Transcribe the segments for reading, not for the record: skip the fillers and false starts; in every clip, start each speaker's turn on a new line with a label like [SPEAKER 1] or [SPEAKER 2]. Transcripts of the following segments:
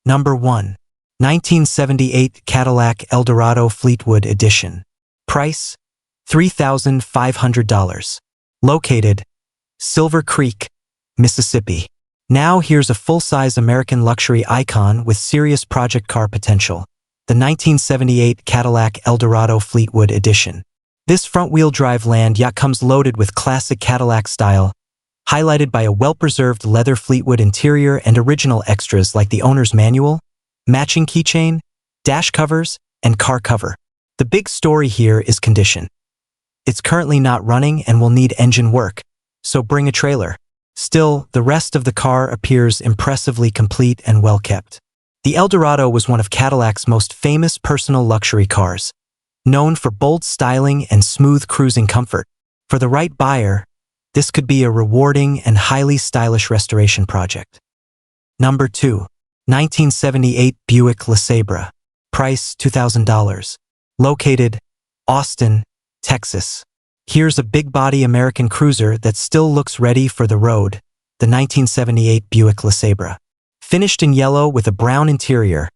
[SPEAKER 1] Number 1. 1978 Cadillac Eldorado Fleetwood Edition. Price: $3,500. Located: Silver Creek, Mississippi. Now here's a full-size American luxury icon with serious project car potential. The 1978 Cadillac Eldorado Fleetwood Edition. This front-wheel drive land yacht comes loaded with classic Cadillac style, highlighted by a well-preserved leather Fleetwood interior and original extras like the owner's manual, matching keychain, dash covers, and car cover. The big story here is condition. It's currently not running and will need engine work, so bring a trailer. Still, the rest of the car appears impressively complete and well-kept. The Eldorado was one of Cadillac's most famous personal luxury cars, known for bold styling and smooth cruising comfort. For the right buyer, this could be a rewarding and highly stylish restoration project. Number 2. 1978 Buick LeSabre. Price: $2,000. Located: Austin, Texas. Here's a big-body American cruiser that still looks ready for the road, the 1978 Buick LeSabre. Finished in yellow with a brown interior,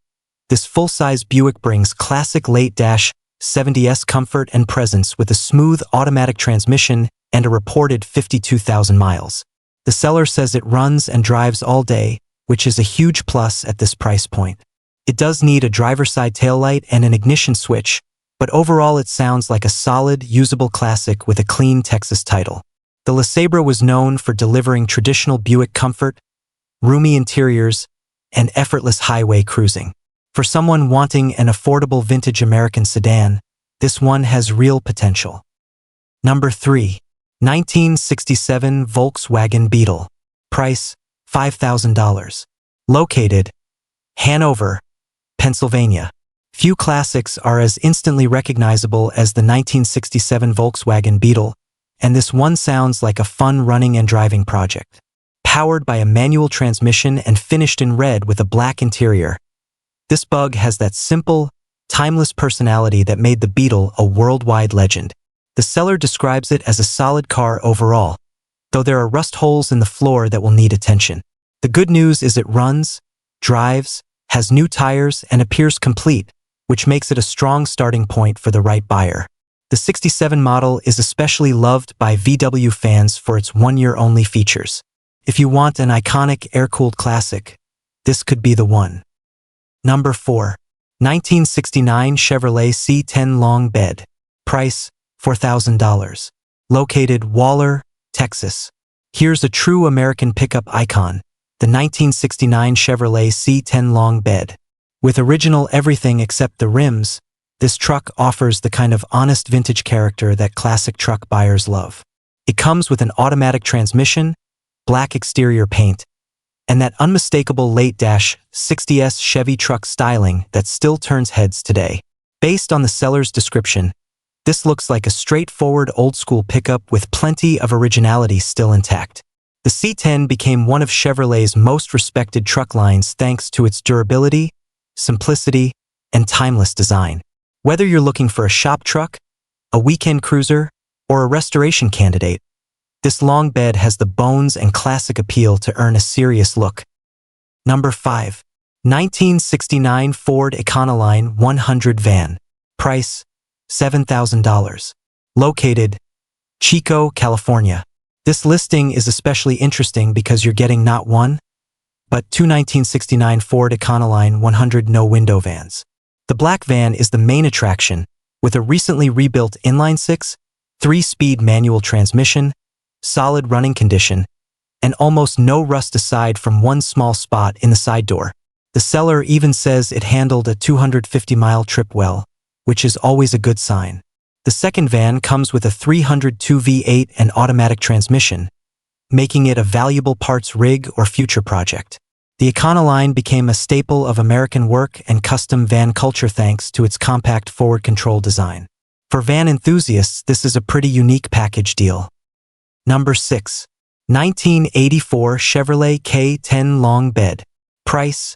[SPEAKER 1] this full-size Buick brings classic late-70s comfort and presence with a smooth automatic transmission and a reported 52,000 miles. The seller says it runs and drives all day, which is a huge plus at this price point. It does need a driver's side taillight and an ignition switch, but overall it sounds like a solid, usable classic with a clean Texas title. The LeSabre was known for delivering traditional Buick comfort, roomy interiors, and effortless highway cruising. For someone wanting an affordable vintage American sedan, this one has real potential. Number 3. 1967 Volkswagen Beetle. Price: $5,000. Located: Hanover, Pennsylvania. Few classics are as instantly recognizable as the 1967 Volkswagen Beetle, and this one sounds like a fun running and driving project. Powered by a manual transmission and finished in red with a black interior, this bug has that simple, timeless personality that made the Beetle a worldwide legend. The seller describes it as a solid car overall, though there are rust holes in the floor that will need attention. The good news is it runs, drives, has new tires, and appears complete, which makes it a strong starting point for the right buyer. The 67 model is especially loved by VW fans for its one-year-only features. If you want an iconic air-cooled classic, this could be the one. Number 4. 1969 Chevrolet C10 Long Bed. Price: $4,000. Located: Waller, Texas. Here's a true American pickup icon, the 1969 Chevrolet C10 Long Bed. With original everything except the rims, this truck offers the kind of honest vintage character that classic truck buyers love. It comes with an automatic transmission, black exterior paint, and that unmistakable late-60s Chevy truck styling that still turns heads today. Based on the seller's description, this looks like a straightforward old-school pickup with plenty of originality still intact. The C10 became one of Chevrolet's most respected truck lines thanks to its durability, simplicity, and timeless design. Whether you're looking for a shop truck, a weekend cruiser, or a restoration candidate, this long bed has the bones and classic appeal to earn a serious look. Number 5. 1969 Ford Econoline 100 Van. Price: $7,000. Located: Chico, California. This listing is especially interesting because you're getting not one, but two 1969 Ford Econoline 100 no-window vans. The black van is the main attraction, with a recently rebuilt inline-six, 3-speed manual transmission, solid running condition, and almost no rust aside from one small spot in the side door. The seller even says it handled a 250-mile trip well, which is always a good sign. The second van comes with a 302 V8 and automatic transmission, making it a valuable parts rig or future project. The Econoline became a staple of American work and custom van culture thanks to its compact forward control design. For van enthusiasts, this is a pretty unique package deal. Number 6. 1984 Chevrolet K10 Long Bed. Price: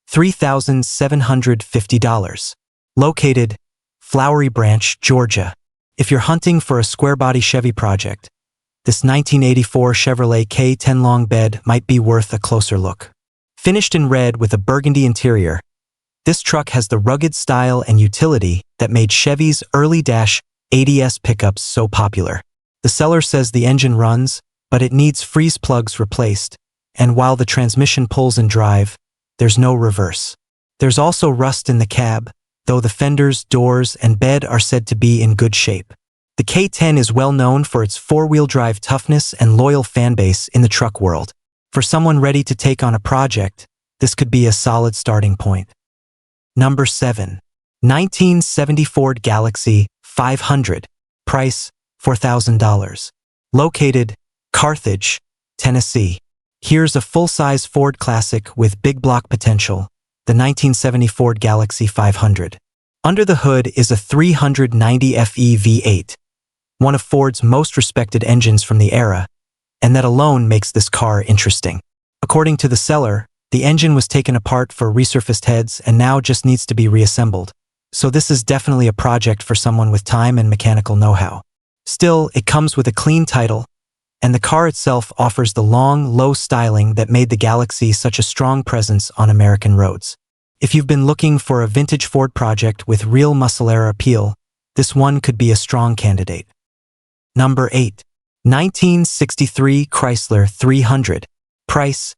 [SPEAKER 1] $3,750. Located: Flowery Branch, Georgia. If you're hunting for a square-body Chevy project, this 1984 Chevrolet K10 Long Bed might be worth a closer look. Finished in red with a burgundy interior, this truck has the rugged style and utility that made Chevy's early -80s pickups so popular. The seller says the engine runs, but it needs freeze plugs replaced, and while the transmission pulls in drive, there's no reverse. There's also rust in the cab, though the fenders, doors, and bed are said to be in good shape. The K10 is well known for its four-wheel drive toughness and loyal fanbase in the truck world. For someone ready to take on a project, this could be a solid starting point. Number 7. 1970 Ford Galaxy 500. Price, $4,000. Located, Carthage, Tennessee. Here's a full-size Ford classic with big block potential, the 1970 Ford Galaxy 500. Under the hood is a 390 FE V8, one of Ford's most respected engines from the era, and that alone makes this car interesting. According to the seller, the engine was taken apart for resurfaced heads and now just needs to be reassembled. So this is definitely a project for someone with time and mechanical know-how. Still, it comes with a clean title, and the car itself offers the long, low styling that made the Galaxy such a strong presence on American roads. If you've been looking for a vintage Ford project with real muscle-era appeal, this one could be a strong candidate. Number 8. 1963 Chrysler 300. Price,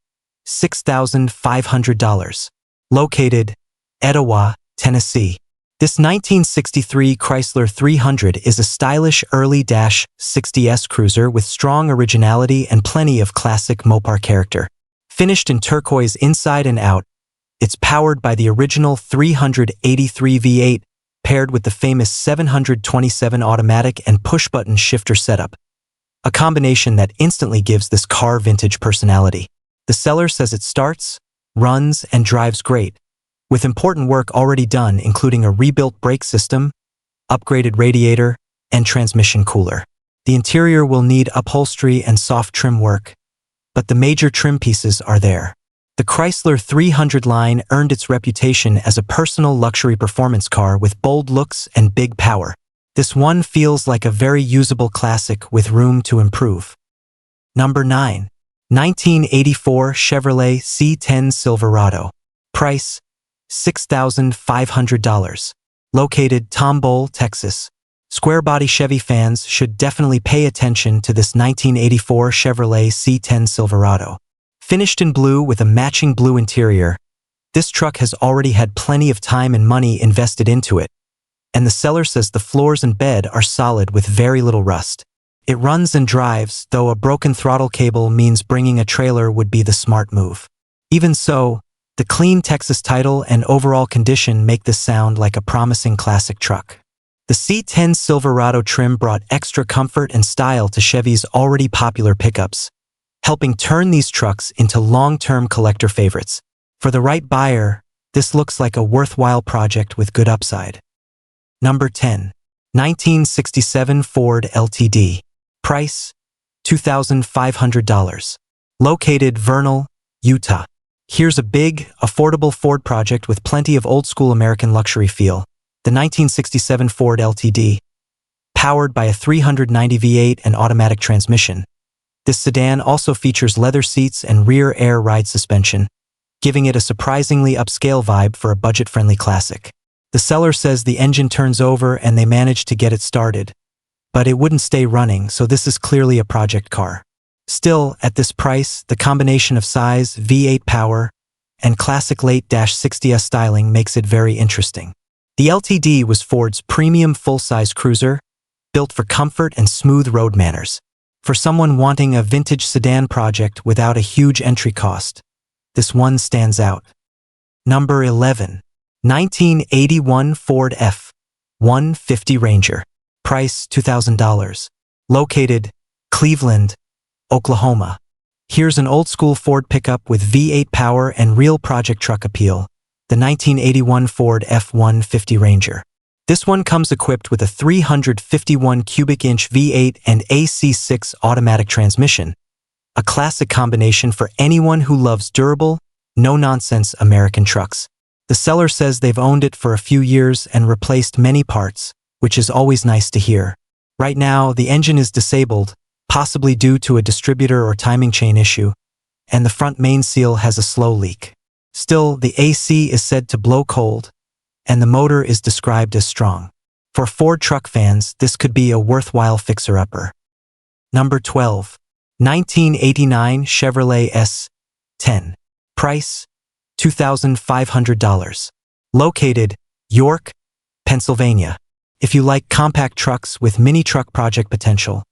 [SPEAKER 1] $6,500. Located, Etowah, Tennessee. This 1963 Chrysler 300 is a stylish early -60s cruiser with strong originality and plenty of classic Mopar character. Finished in turquoise inside and out, it's powered by the original 383 V8, paired with the famous 727 automatic and push-button shifter setup, a combination that instantly gives this car vintage personality. The seller says it starts, runs, and drives great, with important work already done including a rebuilt brake system, upgraded radiator, and transmission cooler. The interior will need upholstery and soft trim work, but the major trim pieces are there. The Chrysler 300 line earned its reputation as a personal luxury performance car with bold looks and big power. This one feels like a very usable classic with room to improve. Number 9. 1984 Chevrolet C10 Silverado. Price, $6,500. Located Tomball, Texas. Square-body Chevy fans should definitely pay attention to this 1984 Chevrolet C10 Silverado. Finished in blue with a matching blue interior, this truck has already had plenty of time and money invested into it, and the seller says the floors and bed are solid with very little rust. It runs and drives, though a broken throttle cable means bringing a trailer would be the smart move. Even so, the clean Texas title and overall condition make this sound like a promising classic truck. The C10 Silverado trim brought extra comfort and style to Chevy's already popular pickups, helping turn these trucks into long-term collector favorites. For the right buyer, this looks like a worthwhile project with good upside. Number 10. 1967 Ford LTD. Price, $2,500. Located Vernal, Utah. Here's a big, affordable Ford project with plenty of old-school American luxury feel. The 1967 Ford LTD. Powered by a 390 V8 and automatic transmission. This sedan also features leather seats and rear air ride suspension, giving it a surprisingly upscale vibe for a budget-friendly classic. The seller says the engine turns over and they managed to get it started, but it wouldn't stay running, so this is clearly a project car. Still, at this price, the combination of size, V8 power, and classic late -60s styling makes it very interesting. The LTD was Ford's premium full-size cruiser, built for comfort and smooth road manners. For someone wanting a vintage sedan project without a huge entry cost, this one stands out. Number 11. 1981 Ford F-150 Ranger. Price, $2,000. Located, Cleveland, Oklahoma. Here's an old-school Ford pickup with V8 power and real project truck appeal, the 1981 Ford F-150 Ranger. This one comes equipped with a 351 cubic inch V8 and AC6 automatic transmission, a classic combination for anyone who loves durable, no-nonsense American trucks. The seller says they've owned it for a few years and replaced many parts, which is always nice to hear. Right now, the engine is disabled, possibly due to a distributor or timing chain issue, and the front main seal has a slow leak. Still, the AC is said to blow cold, and the motor is described as strong. For Ford truck fans, this could be a worthwhile fixer-upper. Number 12. 1989 Chevrolet S10. Price, $2,500. Located, York, Pennsylvania. If you like compact trucks with mini truck project potential,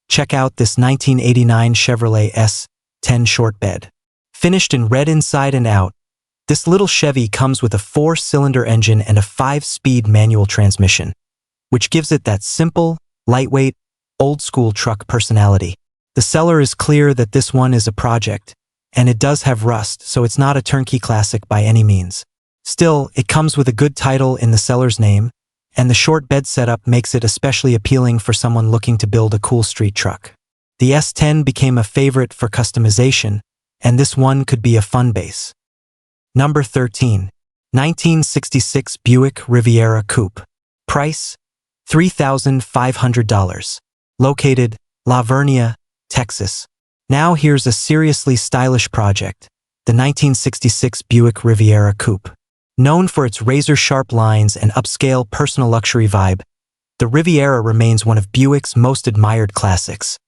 [SPEAKER 1] check out this 1989 Chevrolet S10 short bed. Finished in red inside and out, this little Chevy comes with a 4-cylinder engine and a 5-speed manual transmission, which gives it that simple, lightweight, old-school truck personality. The seller is clear that this one is a project, and it does have rust, so it's not a turnkey classic by any means. Still, it comes with a good title in the seller's name, and the short bed setup makes it especially appealing for someone looking to build a cool street truck. The S10 became a favorite for customization, and this one could be a fun base. Number 13. 1966 Buick Riviera Coupe. Price, $3,500. Located, La Vernia, Texas. Now here's a seriously stylish project, the 1966 Buick Riviera Coupe. Known for its razor-sharp lines and upscale personal luxury vibe, the Riviera remains one of Buick's most admired classics.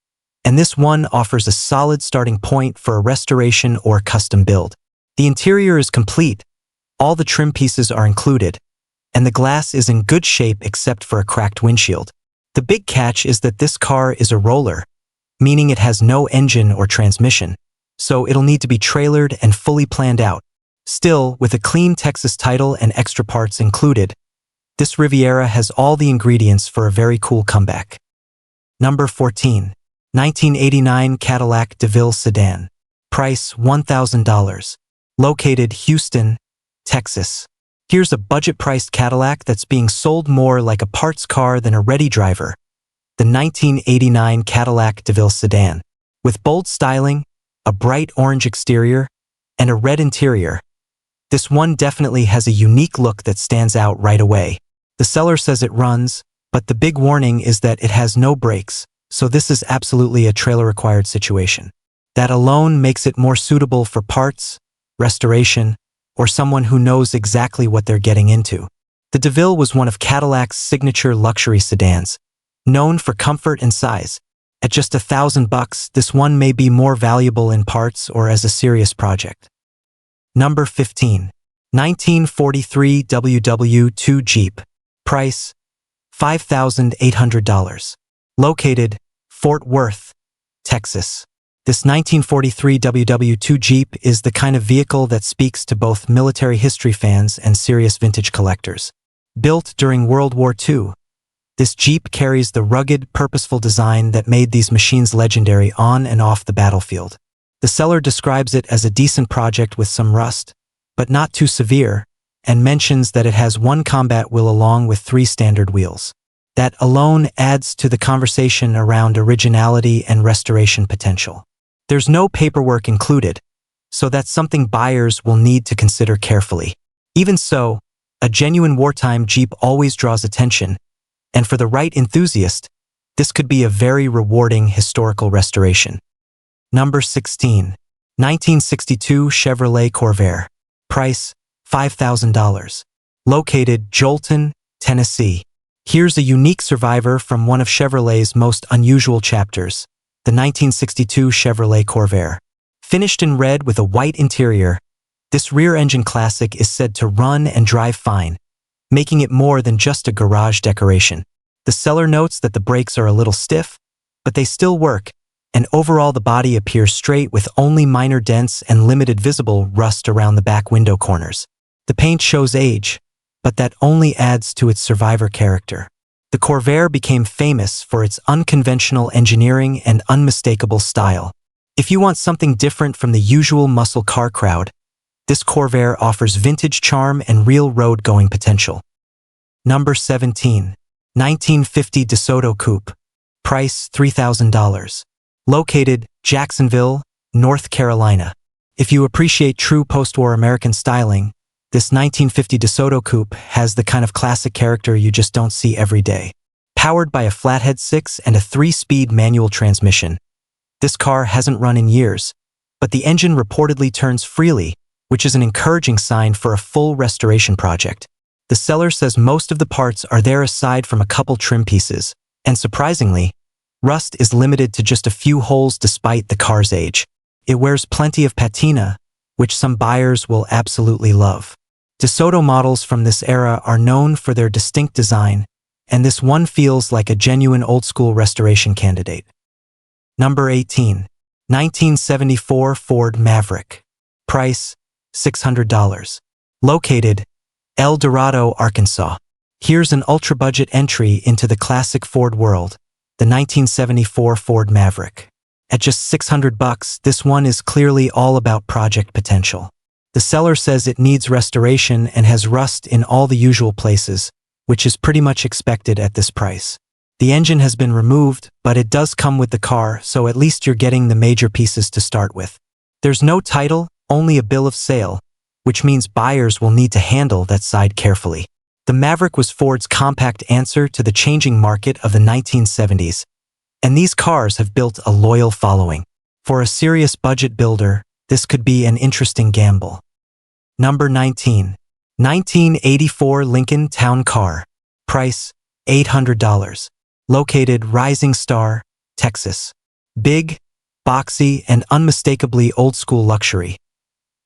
[SPEAKER 1] And this one offers a solid starting point for a restoration or custom build. The interior is complete, all the trim pieces are included, and the glass is in good shape except for a cracked windshield. The big catch is that this car is a roller, meaning it has no engine or transmission, so it'll need to be trailered and fully planned out. Still, with a clean Texas title and extra parts included, this Riviera has all the ingredients for a very cool comeback. Number 14. 1989 Cadillac DeVille Sedan. Price, $1,000. Located, Houston, Texas. Here's a budget-priced Cadillac that's being sold more like a parts car than a ready driver. The 1989 Cadillac DeVille Sedan. With bold styling, a bright orange exterior, and a red interior, this one definitely has a unique look that stands out right away. The seller says it runs, but the big warning is that it has no brakes, so this is absolutely a trailer-required situation. That alone makes it more suitable for parts, restoration, or someone who knows exactly what they're getting into. The DeVille was one of Cadillac's signature luxury sedans, known for comfort and size. At just $1,000, this one may be more valuable in parts or as a serious project. Number 15. 1943 WW2 Jeep. Price, $5,800. Located, Fort Worth, Texas. This 1943 WW2 Jeep is the kind of vehicle that speaks to both military history fans and serious vintage collectors. Built during World War II, this Jeep carries the rugged, purposeful design that made these machines legendary on and off the battlefield. The seller describes it as a decent project with some rust, but not too severe, and mentions that it has one combat wheel along with 3 standard wheels. That alone adds to the conversation around originality and restoration potential. There's no paperwork included, so that's something buyers will need to consider carefully. Even so, a genuine wartime Jeep always draws attention, and for the right enthusiast, this could be a very rewarding historical restoration. Number 16. 1962 Chevrolet Corvair. Price, $5,000. Located, Jolton, Tennessee. Here's a unique survivor from one of Chevrolet's most unusual chapters, the 1962 Chevrolet Corvair. Finished in red with a white interior, this rear-engine classic is said to run and drive fine, making it more than just a garage decoration. The seller notes that the brakes are a little stiff, but they still work, and overall the body appears straight with only minor dents and limited visible rust around the back window corners. The paint shows age, but that only adds to its survivor character. The Corvair became famous for its unconventional engineering and unmistakable style. If you want something different from the usual muscle car crowd, this Corvair offers vintage charm and real road-going potential. Number 17. 1950 DeSoto Coupe. Price, $3,000. Located, Jacksonville, North Carolina. If you appreciate true post-war American styling, this 1950 DeSoto Coupe has the kind of classic character you just don't see every day. Powered by a flathead 6 and a 3-speed manual transmission, this car hasn't run in years, but the engine reportedly turns freely, which is an encouraging sign for a full restoration project. The seller says most of the parts are there aside from a couple trim pieces, and surprisingly, rust is limited to just a few holes despite the car's age. It wears plenty of patina, which some buyers will absolutely love. DeSoto models from this era are known for their distinct design, and this one feels like a genuine old-school restoration candidate. Number 18. 1974 Ford Maverick. Price, $600. Located, El Dorado, Arkansas. Here's an ultra-budget entry into the classic Ford world, the 1974 Ford Maverick. At just $600, this one is clearly all about project potential. The seller says it needs restoration and has rust in all the usual places, which is pretty much expected at this price. The engine has been removed, but it does come with the car, so at least you're getting the major pieces to start with. There's no title, only a bill of sale, which means buyers will need to handle that side carefully. The Maverick was Ford's compact answer to the changing market of the 1970s, and these cars have built a loyal following. For a serious budget builder, this could be an interesting gamble. Number 19. 1984 Lincoln Town Car. Price, $800. Located Rising Star, Texas. Big, boxy, and unmistakably old-school luxury.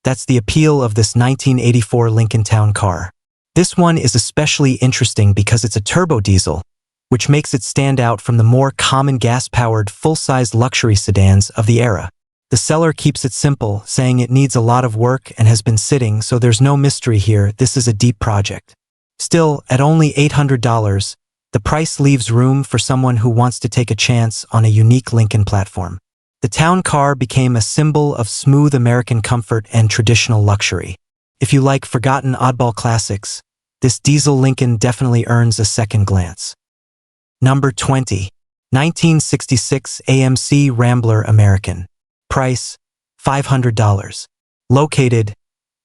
[SPEAKER 1] That's the appeal of this 1984 Lincoln Town Car. This one is especially interesting because it's a turbo diesel, which makes it stand out from the more common gas-powered full-size luxury sedans of the era. The seller keeps it simple, saying it needs a lot of work and has been sitting, so there's no mystery here. This is a deep project. Still, at only $800, the price leaves room for someone who wants to take a chance on a unique Lincoln platform. The town car became a symbol of smooth American comfort and traditional luxury. If you like forgotten oddball classics, this diesel Lincoln definitely earns a second glance. Number 20. 1966 AMC Rambler American. Price, $500. Located,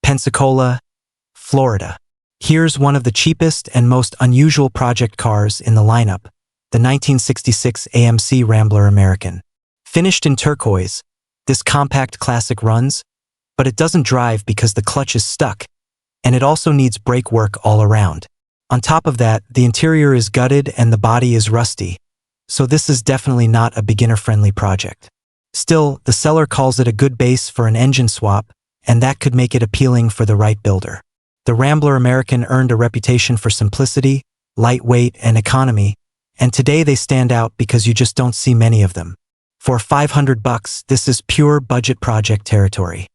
[SPEAKER 1] Pensacola, Florida. Here's one of the cheapest and most unusual project cars in the lineup, the 1966 AMC Rambler American. Finished in turquoise, this compact classic runs, but it doesn't drive because the clutch is stuck, and it also needs brake work all around. On top of that, the interior is gutted and the body is rusty, so this is definitely not a beginner-friendly project. Still, the seller calls it a good base for an engine swap, and that could make it appealing for the right builder. The Rambler American earned a reputation for simplicity, lightweight, and economy, and today they stand out because you just don't see many of them. For $500, this is pure budget project territory.